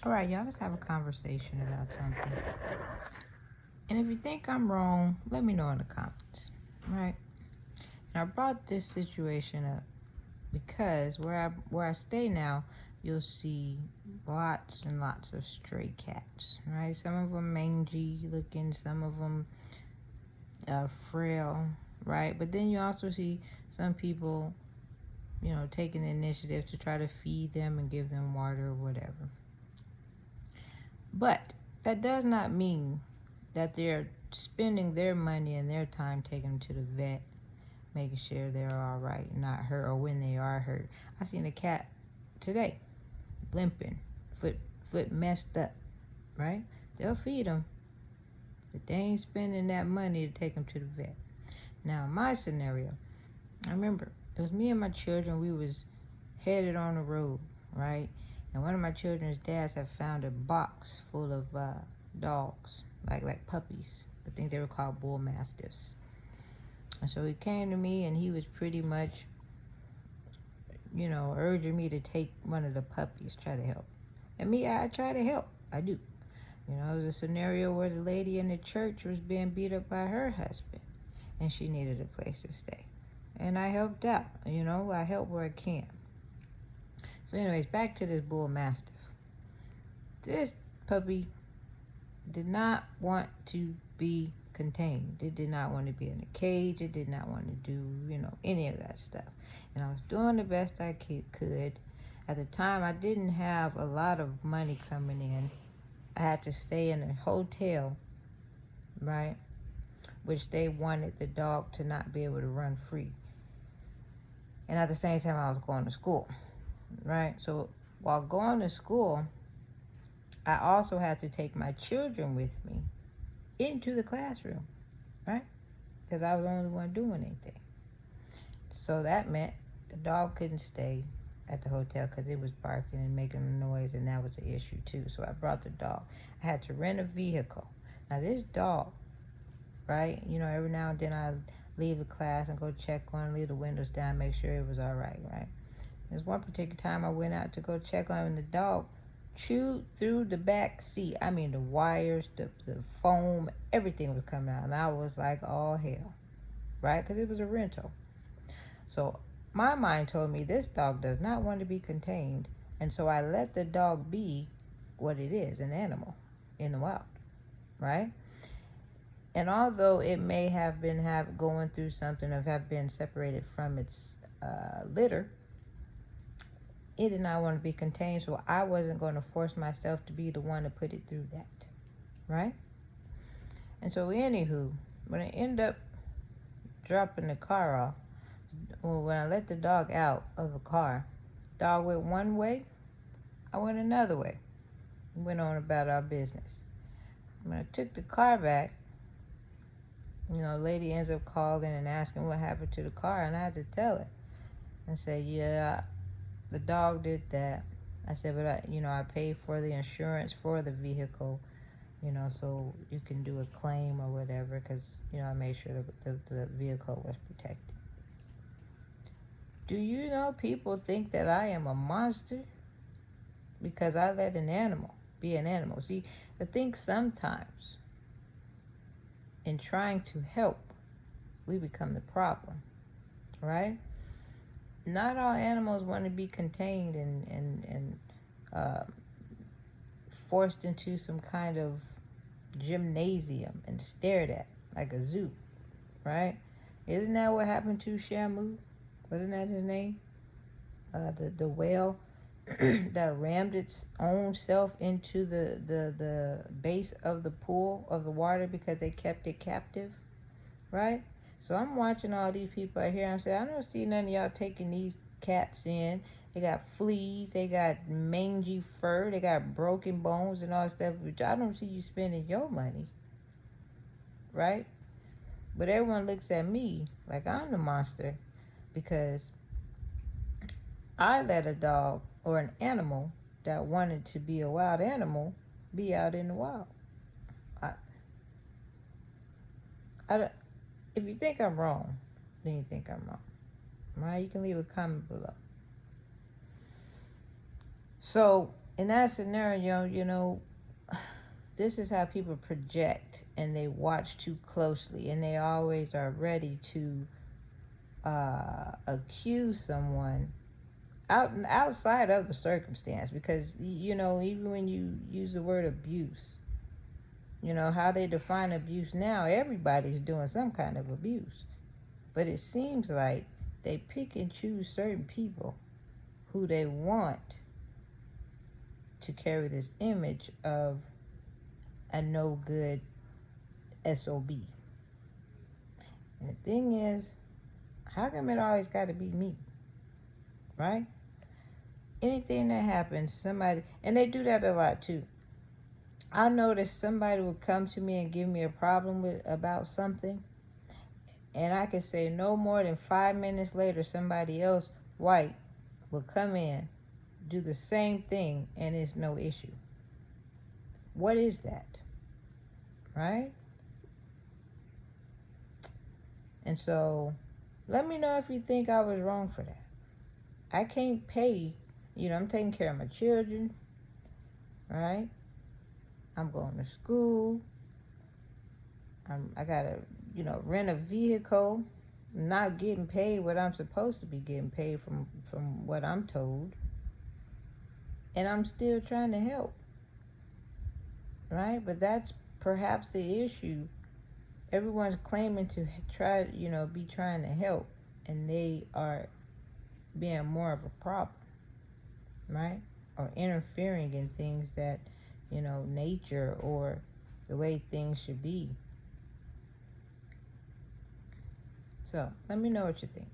All right, y'all, let's have a conversation about something. And if you think I'm wrong, let me know in the comments. All right? And I brought this situation up because where I stay now, you'll see lots and lots of stray cats. Right? Some of them mangy looking, some of them frail. Right? But then you also see some people, taking the initiative to try to feed them and give them water or whatever. But that does not mean that they're spending their money and their time taking them to the vet, making sure they're all right, not hurt, or when they are hurt. I seen a cat today, limping, foot messed up, right? They'll feed them, but they ain't spending that money to take them to the vet. Now, in my scenario, I remember it was me and my children. We was headed on the road, right? And one of my children's dads had found a box full of dogs, like puppies. I think they were called bull mastiffs. And so he came to me, and he was pretty much, urging me to take one of the puppies, try to help. And me, I try to help. I do. It was a scenario where the lady in the church was being beat up by her husband, and she needed a place to stay. And I helped out. I help where I can. So, anyways, back to this bull mastiff. This puppy did not want to be contained. It did not want to be in a cage. It did not want to do, any of that stuff. And I was doing the best I could. At the time, I didn't have a lot of money coming in. I had to stay in a hotel, right? Which they wanted the dog to not be able to run free. And at the same time, I was going to school, right? So while going to school, I also had to take my children with me into the classroom, right? Because I was the only one doing anything. So that meant the dog couldn't stay at the hotel because it was barking and making a noise, and that was an issue too. So I brought the dog. I had to rent a vehicle. Now this dog, right? Every now and then I leave a class and go check on, leave the windows down, make sure it was all right, right? There's one particular time I went out to go check on him, and the dog chewed through the back seat. I mean, the wires, the foam, everything was coming out. And I was like, oh, hell, right? Because it was a rental. So my mind told me this dog does not want to be contained. And so I let the dog be what it is, an animal in the wild, right? And although it may have been going through something of have been separated from its litter, it did not want to be contained, so I wasn't going to force myself to be the one to put it through that, right? And so, anywho, when I end up dropping the car off, well, when I let the dog out of the car, dog went one way, I went another way. We went on about our business. When I took the car back, the lady ends up calling and asking what happened to the car, and I had to tell her. I said, yeah, the dog did that. I said, but I paid for the insurance for the vehicle, so you can do a claim or whatever, because, I made sure the vehicle was protected. Do you know people think that I am a monster because I let an animal be an animal? See, I think sometimes in trying to help, we become the problem, right? Not all animals want to be contained and uh, forced into some kind of gymnasium and stared at like a zoo, right? Isn't that what happened to Shamu? Wasn't that his name? The whale that rammed its own self into the base of the pool of the water because they kept it captive, right? So I'm watching all these people out here. I'm saying, I don't see none of y'all taking these cats in. They got fleas, they got mangy fur, they got broken bones and all that stuff. Which I don't see you spending your money, right? But everyone looks at me like I'm the monster because I let a dog or an animal that wanted to be a wild animal be out in the wild. I, I, if you think I'm wrong, then you think I'm wrong. Right? You can leave a comment below. So in that scenario, this is how people project, and they watch too closely, and they always are ready to accuse someone outside of the circumstance, because even when you use the word abuse, how they define abuse now, everybody's doing some kind of abuse, but it seems like they pick and choose certain people who they want to carry this image of a no good SOB. And the thing is, how come it always got to be me, right? Anything that happens, somebody, and they do that a lot too. I noticed somebody would come to me and give me a problem about something, and I could say no more than 5 minutes later, somebody else, white, will come in, do the same thing, and it's no issue. What is that, right? And so, let me know if you think I was wrong for that. I can't pay, I'm taking care of my children, right? I'm going to school. I gotta, rent a vehicle. Not getting paid what I'm supposed to be getting paid from what I'm told, and I'm still trying to help, right? But that's perhaps the issue. Everyone's claiming to try, be trying to help, and they are being more of a problem, right? Or interfering in things that, nature or the way things should be. So let me know what you think.